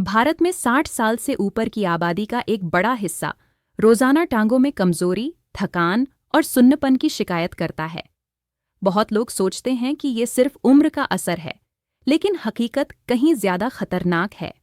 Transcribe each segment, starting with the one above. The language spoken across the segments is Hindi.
भारत में 60 साल से ऊपर की आबादी का एक बड़ा हिस्सा रोजाना टांगों में कमजोरी, थकान और सुन्नपन की शिकायत करता है। बहुत लोग सोचते हैं कि ये सिर्फ उम्र का असर है, लेकिन हकीकत कहीं ज्यादा खतरनाक है।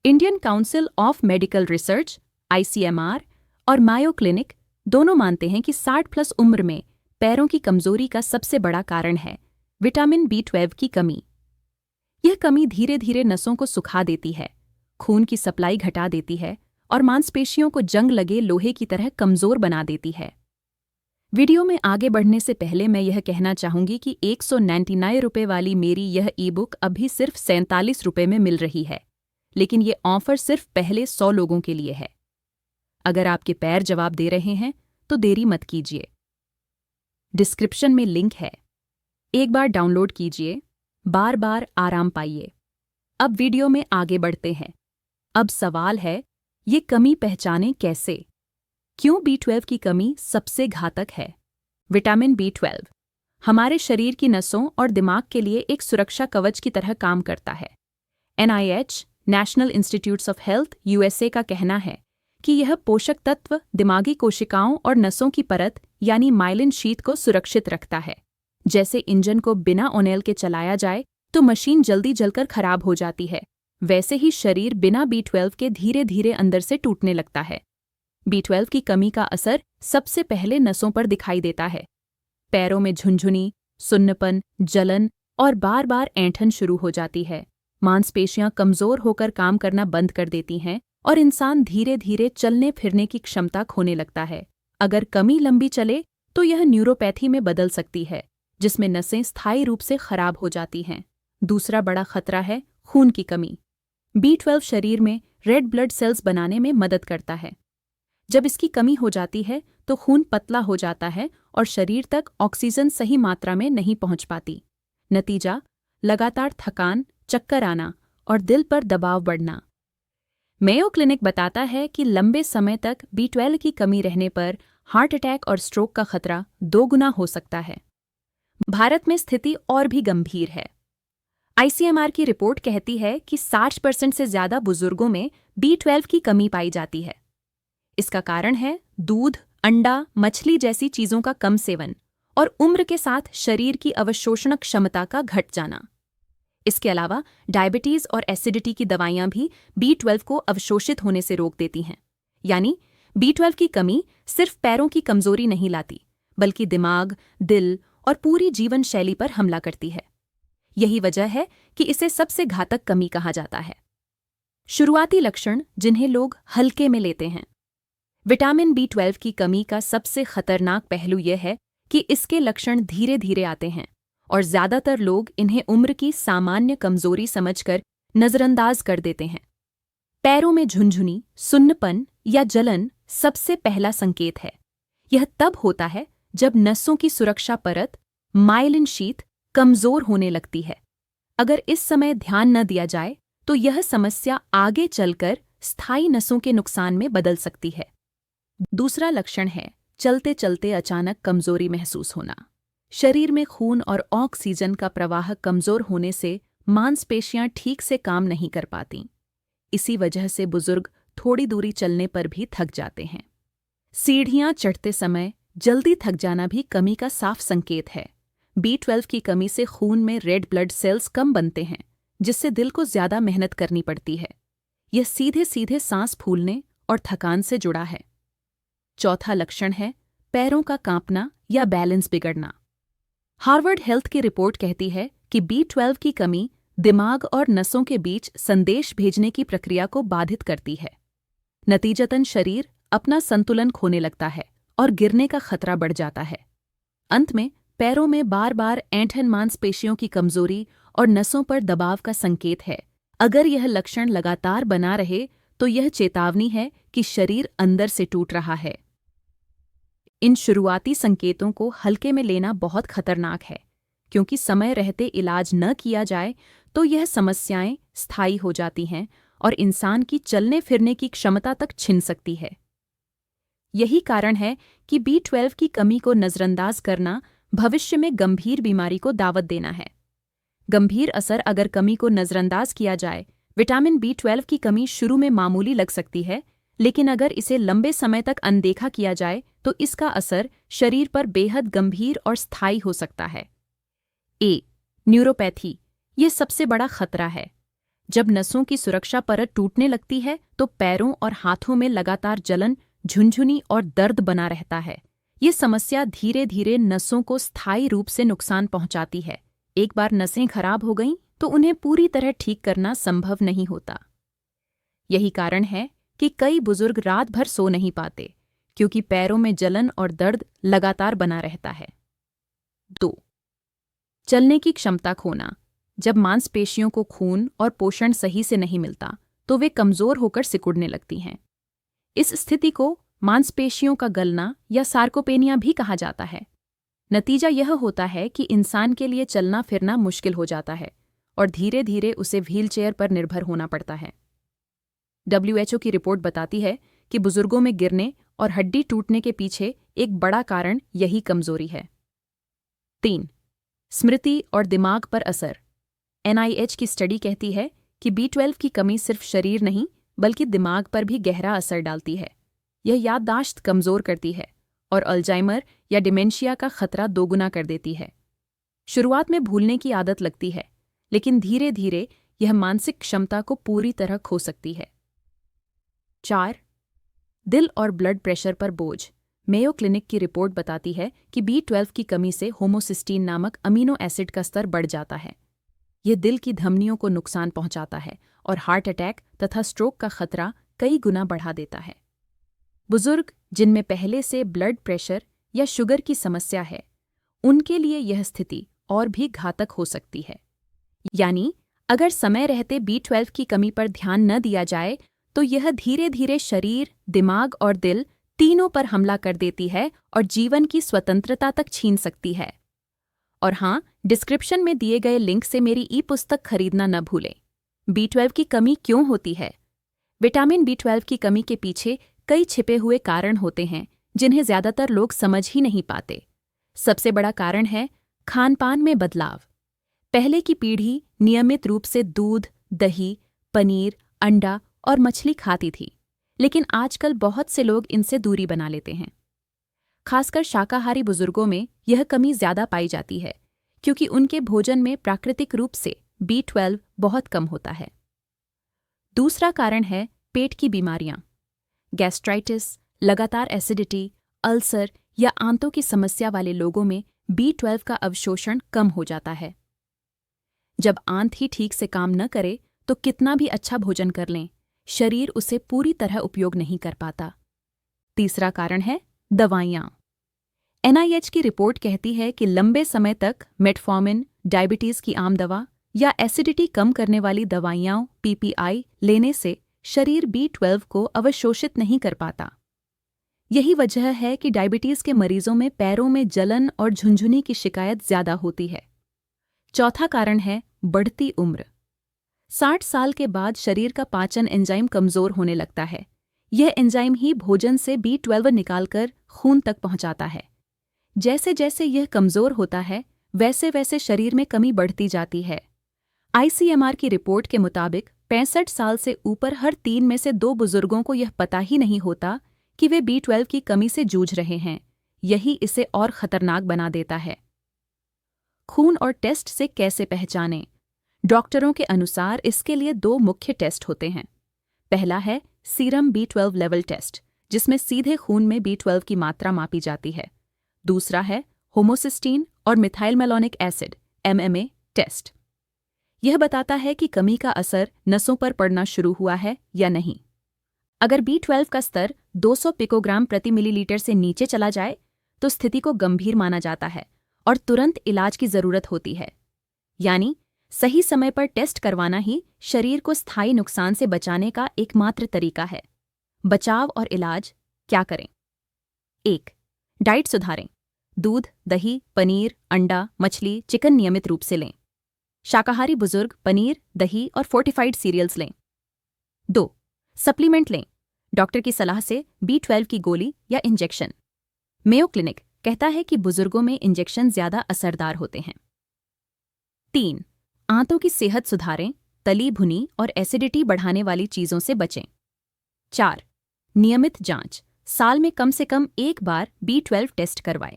Indian council of medical research (ICMR) और मायो क्लिनिक दोनों मानते हैं कि 60 प्लस उम्र में पैरों की कमजोरी का सबसे बड़ा कारण है विटामिन B12 की कमी। यह कमी धीरे धीरे नसों को सुखा देती है, खून की सप्लाई घटा देती है और मांसपेशियों को जंग लगे लोहे की तरह कमजोर बना देती है। वीडियो में आगे बढ़ने से पहले मैं यह कहना चाहूंगी कि 199 रुपये वाली मेरी यह ई-बुक अभी सिर्फ 47 रुपये में मिल रही है, लेकिन ये ऑफर सिर्फ पहले 100 लोगों के लिए है। अगर आपके पैर जवाब दे रहे हैं तो देरी मत कीजिए। डिस्क्रिप्शन में लिंक है, एक बार डाउनलोड कीजिए, बार बार आराम पाइए। अब वीडियो में आगे बढ़ते हैं। अब सवाल है, ये कमी पहचानें कैसे? क्यों B12 की कमी सबसे घातक है? विटामिन B12 हमारे शरीर की नसों और दिमाग के लिए एक सुरक्षा कवच की तरह काम करता है। NIH national institutes of health USA का कहना है कि यह पोषक तत्व दिमागी कोशिकाओं और नसों की परत यानी माइलिन शीथ को सुरक्षित रखता है। जैसे इंजन को बिना ऑयल के चलाया जाए तो मशीन जल्दी जलकर खराब हो जाती है, वैसे ही शरीर बिना B12 के धीरे धीरे अंदर से टूटने लगता है। B12 की कमी का असर सबसे पहले नसों पर दिखाई देता है। पैरों में झुनझुनी, सुन्नपन, जलन और बार बार ऐंठन शुरू हो जाती है। मांसपेशियां कमजोर होकर काम करना बंद कर देती हैं और इंसान धीरे धीरे चलने फिरने की क्षमता खोने लगता है। अगर कमी लंबी चले तो यह न्यूरोपैथी में बदल सकती है, जिसमें नसें स्थायी रूप से खराब हो जाती हैं। दूसरा बड़ा खतरा है खून की कमी। B12 शरीर में रेड ब्लड सेल्स बनाने में मदद करता है। जब इसकी कमी हो जाती है तो खून पतला हो जाता है और शरीर तक ऑक्सीजन सही मात्रा में नहीं पहुंच पाती। नतीजा, लगातार थकान, चक्कर आना और दिल पर दबाव बढ़ना। मेयो क्लिनिक बताता है कि लंबे समय तक B12 की कमी रहने पर हार्ट अटैक और स्ट्रोक का खतरा 2 गुना हो सकता है। भारत में स्थिति और भी गंभीर है। ICMR की रिपोर्ट कहती है कि 60% से ज्यादा बुजुर्गों में B12 की कमी पाई जाती है। इसका कारण है दूध, अंडा, मछली जैसी चीजों का कम सेवन और उम्र के साथ शरीर की अवशोषण क्षमता का घट जाना। इसके अलावा डायबिटीज और एसिडिटी की दवाइयां भी B12 को अवशोषित होने से रोक देती हैं। यानी B12 की कमी सिर्फ पैरों की कमजोरी नहीं लाती, बल्कि दिमाग, दिल और पूरी जीवन शैली पर हमला करती है। यही वजह है कि इसे सबसे घातक कमी कहा जाता है। शुरुआती लक्षण जिन्हें लोग हल्के में लेते हैं। विटामिन B12 की कमी का सबसे खतरनाक पहलू यह है कि इसके लक्षण धीरे धीरे आते हैं और ज्यादातर लोग इन्हें उम्र की सामान्य कमजोरी समझकर नजरअंदाज कर देते हैं। पैरों में झुनझुनी, सुन्नपन या जलन सबसे पहला संकेत है। यह तब होता है जब नसों की सुरक्षा परत, माइलिन शीथ, कमजोर होने लगती है। अगर इस समय ध्यान न दिया जाए तो यह समस्या आगे चलकर स्थायी नसों के नुकसान में बदल सकती है। दूसरा लक्षण है चलते चलते अचानक कमजोरी महसूस होना। शरीर में खून और ऑक्सीजन का प्रवाह कमजोर होने से मांसपेशियां ठीक से काम नहीं कर पाती। इसी वजह से बुजुर्ग थोड़ी दूरी चलने पर भी थक जाते हैं। सीढ़ियां चढ़ते समय जल्दी थक जाना भी कमी का साफ संकेत है। B12 की कमी से खून में रेड ब्लड सेल्स कम बनते हैं, जिससे दिल को ज्यादा मेहनत करनी पड़ती है। यह सीधे सीधे सांस फूलने और थकान से जुड़ा है। चौथा लक्षण है पैरों का कांपना या बैलेंस बिगड़ना। हार्वर्ड हेल्थ की रिपोर्ट कहती है कि B12 की कमी दिमाग और नसों के बीच संदेश भेजने की प्रक्रिया को बाधित करती है। नतीजतन शरीर अपना संतुलन खोने लगता है और गिरने का खतरा बढ़ जाता है। अंत में पैरों में बार बार ऐंठन मांसपेशियों की कमजोरी और नसों पर दबाव का संकेत है। अगर यह लक्षण लगातार बना रहे तो यह चेतावनी है कि शरीर अंदर से टूट रहा है। इन शुरुआती संकेतों को हल्के में लेना बहुत खतरनाक है, क्योंकि समय रहते इलाज न किया जाए तो यह समस्याएं स्थायी हो जाती हैं और इंसान की चलने फिरने की क्षमता तक छिन सकती है। यही कारण है कि B12 की कमी को नजरअंदाज करना भविष्य में गंभीर बीमारी को दावत देना है। गंभीर असर अगर कमी को नजरअंदाज किया जाए विटामिन B12 की कमी शुरू में मामूली लग सकती है, लेकिन अगर इसे लंबे समय तक अनदेखा किया जाए तो इसका असर शरीर पर बेहद गंभीर और स्थायी हो सकता है। न्यूरोपैथी, ये सबसे बड़ा खतरा है। जब नसों की सुरक्षा परत टूटने लगती है तो पैरों और हाथों में लगातार जलन, झुनझुनी और दर्द बना रहता है। ये समस्या धीरे धीरे नसों को स्थायी रूप से नुकसान पहुंचाती है। एक बार नसें खराब हो गईं तो उन्हें पूरी तरह ठीक करना संभव नहीं होता। यही कारण है कि कई बुजुर्ग रात भर सो नहीं पाते, क्योंकि पैरों में जलन और दर्द लगातार बना रहता है। 2. चलने की क्षमता खोना। जब मांसपेशियों को खून और पोषण सही से नहीं मिलता तो वे कमजोर होकर सिकुड़ने लगती हैं। इस स्थिति को मांसपेशियों का गलना या सार्कोपेनिया भी कहा जाता है। नतीजा यह होता है कि इंसान के लिए चलना फिरना मुश्किल हो जाता है और धीरे धीरे उसे व्हीलचेयर पर निर्भर होना पड़ता है। WHO की रिपोर्ट बताती है कि बुजुर्गों में गिरने और हड्डी टूटने के पीछे एक बड़ा कारण यही कमजोरी है। 3. स्मृति और दिमाग पर असर। NIH की स्टडी कहती है कि B12 की कमी सिर्फ शरीर नहीं बल्कि दिमाग पर भी गहरा असर डालती है। यह याददाश्त कमजोर करती है और अल्जाइमर या डिमेंशिया का खतरा दोगुना कर देती है। शुरुआत में भूलने की आदत लगती है, लेकिन धीरे धीरे यह मानसिक क्षमता को पूरी तरह खो सकती है। 4. दिल और ब्लड प्रेशर पर बोझ। मेयो क्लिनिक की रिपोर्ट बताती है कि B12 की कमी से होमोसिस्टीन नामक अमीनो एसिड का स्तर बढ़ जाता है। यह दिल की धमनियों को नुकसान पहुंचाता है और हार्ट अटैक तथा स्ट्रोक का खतरा कई गुना बढ़ा देता है। बुजुर्ग जिनमें पहले से ब्लड प्रेशर या शुगर की समस्या है, उनके लिए यह स्थिति और भी घातक हो सकती है। यानी अगर समय रहते B12 की कमी पर ध्यान न दिया जाए तो यह धीरे धीरे शरीर, दिमाग और दिल तीनों पर हमला कर देती है और जीवन की स्वतंत्रता तक छीन सकती है। और हाँ, डिस्क्रिप्शन में दिए गए लिंक से मेरी ई-पुस्तक खरीदना न भूलें। B12 की कमी क्यों होती है? विटामिन B12 की कमी के पीछे कई छिपे हुए कारण होते हैं जिन्हें ज्यादातर लोग समझ ही नहीं पाते। सबसे बड़ा कारण है खान-पान में बदलाव। पहले की पीढ़ी नियमित रूप से दूध, दही, पनीर, अंडा और मछली खाती थी, लेकिन आजकल बहुत से लोग इनसे दूरी बना लेते हैं। खासकर शाकाहारी बुजुर्गों में यह कमी ज्यादा पाई जाती है, क्योंकि उनके भोजन में प्राकृतिक रूप से B12 बहुत कम होता है। दूसरा कारण है पेट की बीमारियां। गैस्ट्राइटिस, लगातार एसिडिटी, अल्सर या आंतों की समस्या वाले लोगों में B12 का अवशोषण कम हो जाता है। जब आंत ही ठीक से काम न करे तो कितना भी अच्छा भोजन कर लें, शरीर उसे पूरी तरह उपयोग नहीं कर पाता। तीसरा कारण है दवाइयाँ। NIH की रिपोर्ट कहती है कि लंबे समय तक मेटफॉर्मिन, डायबिटीज की आम दवा या एसिडिटी कम करने वाली दवाइयाँ PPI लेने से शरीर B12 को अवशोषित नहीं कर पाता। यही वजह है कि डायबिटीज के मरीजों में पैरों में जलन और झुनझुनी की शिकायत ज्यादा होती है। चौथा कारण है बढ़ती उम्र। 60 साल के बाद शरीर का पाचन एंजाइम कमजोर होने लगता है। यह एंजाइम ही भोजन से B12 निकालकर खून तक पहुंचाता है। जैसे जैसे यह कमजोर होता है, वैसे वैसे शरीर में कमी बढ़ती जाती है। ICMR की रिपोर्ट के मुताबिक 65 साल से ऊपर हर 3 में से 2 बुजुर्गों को यह पता ही नहीं होता कि वे B12 की कमी से जूझ रहे हैं। यही इसे और खतरनाक बना देता है। खून और टेस्ट से कैसे पहचानें? डॉक्टरों के अनुसार इसके लिए 2 मुख्य टेस्ट होते हैं। पहला है सीरम B12 लेवल टेस्ट, जिसमें सीधे खून में B12 की मात्रा मापी जाती है। दूसरा है होमोसिस्टीन और मिथाइलमेलोनिक एसिड MMA टेस्ट। यह बताता है कि कमी का असर नसों पर पड़ना शुरू हुआ है या नहीं। अगर B12 का स्तर 200 पिकोग्राम प्रति मिलीलीटर से नीचे चला जाए तो स्थिति को गंभीर माना जाता है और तुरंत इलाज की जरूरत होती है। यानी सही समय पर टेस्ट करवाना ही शरीर को स्थायी नुकसान से बचाने का एकमात्र तरीका है। बचाव और इलाज क्या करें? 1. डाइट सुधारें। दूध, दही, पनीर, अंडा, मछली, चिकन नियमित रूप से लें। शाकाहारी बुजुर्ग पनीर, दही और फोर्टिफाइड सीरियल्स लें। 2. सप्लीमेंट लें। डॉक्टर की सलाह से B12 की गोली या इंजेक्शन। मेयो क्लिनिक कहता है कि बुजुर्गों में इंजेक्शन ज्यादा असरदार होते हैं। 3. आंतों की सेहत सुधारें। तली भुनी और एसिडिटी बढ़ाने वाली चीज़ों से बचें। 4. नियमित जांच, साल में कम से कम एक बार B12 टेस्ट करवाएं।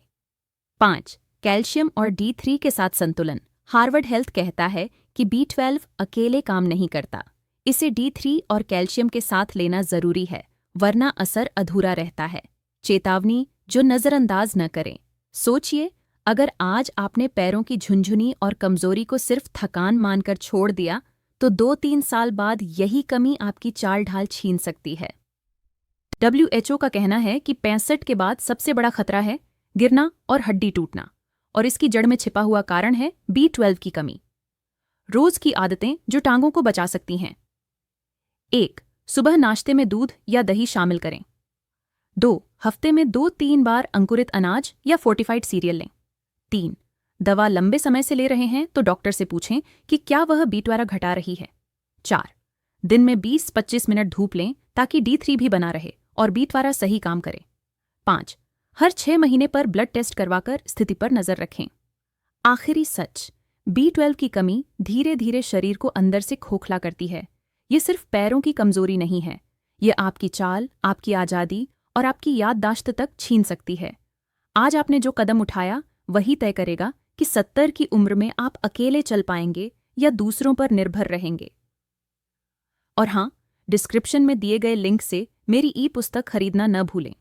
5. कैल्शियम और D3 के साथ संतुलन, हार्वर्ड हेल्थ कहता है कि B12 अकेले काम नहीं करता, इसे D3 और कैल्शियम के साथ लेना जरूरी है, वरना असर अधूरा रहता है। चेतावनी जो नज़रअंदाज न करें। सोचिए, अगर आज आपने पैरों की झुनझुनी और कमजोरी को सिर्फ थकान मानकर छोड़ दिया, तो 2-3 साल बाद यही कमी आपकी चाल ढाल छीन सकती है। WHO का कहना है कि 65 के बाद सबसे बड़ा खतरा है गिरना और हड्डी टूटना, और इसकी जड़ में छिपा हुआ कारण है B12 की कमी। रोज की आदतें जो टांगों को बचा सकती हैं। 1. सुबह नाश्ते में दूध या दही शामिल करें। 2. हफ्ते में 2-3 बार अंकुरित अनाज या फोर्टिफाइड सीरियल लें। 3. दवा लंबे समय से ले रहे हैं तो डॉक्टर से पूछें कि क्या वह B12 घटा रही है। 4. दिन में 20-25 मिनट धूप लें ताकि D3 भी बना रहे और B12 सही काम करे। 5. हर 6 महीने पर ब्लड टेस्ट करवाकर स्थिति पर नजर रखें। आखिरी सच, B12 की कमी धीरे धीरे शरीर को अंदर से खोखला करती है। ये सिर्फ पैरों की कमजोरी नहीं है, ये आपकी चाल, आपकी आज़ादी और आपकी याददाश्त तक छीन सकती है। आज आपने जो कदम उठाया वही तय करेगा कि 70 की उम्र में आप अकेले चल पाएंगे या दूसरों पर निर्भर रहेंगे। और हाँ, डिस्क्रिप्शन में दिए गए लिंक से मेरी ई-पुस्तक खरीदना न भूलें।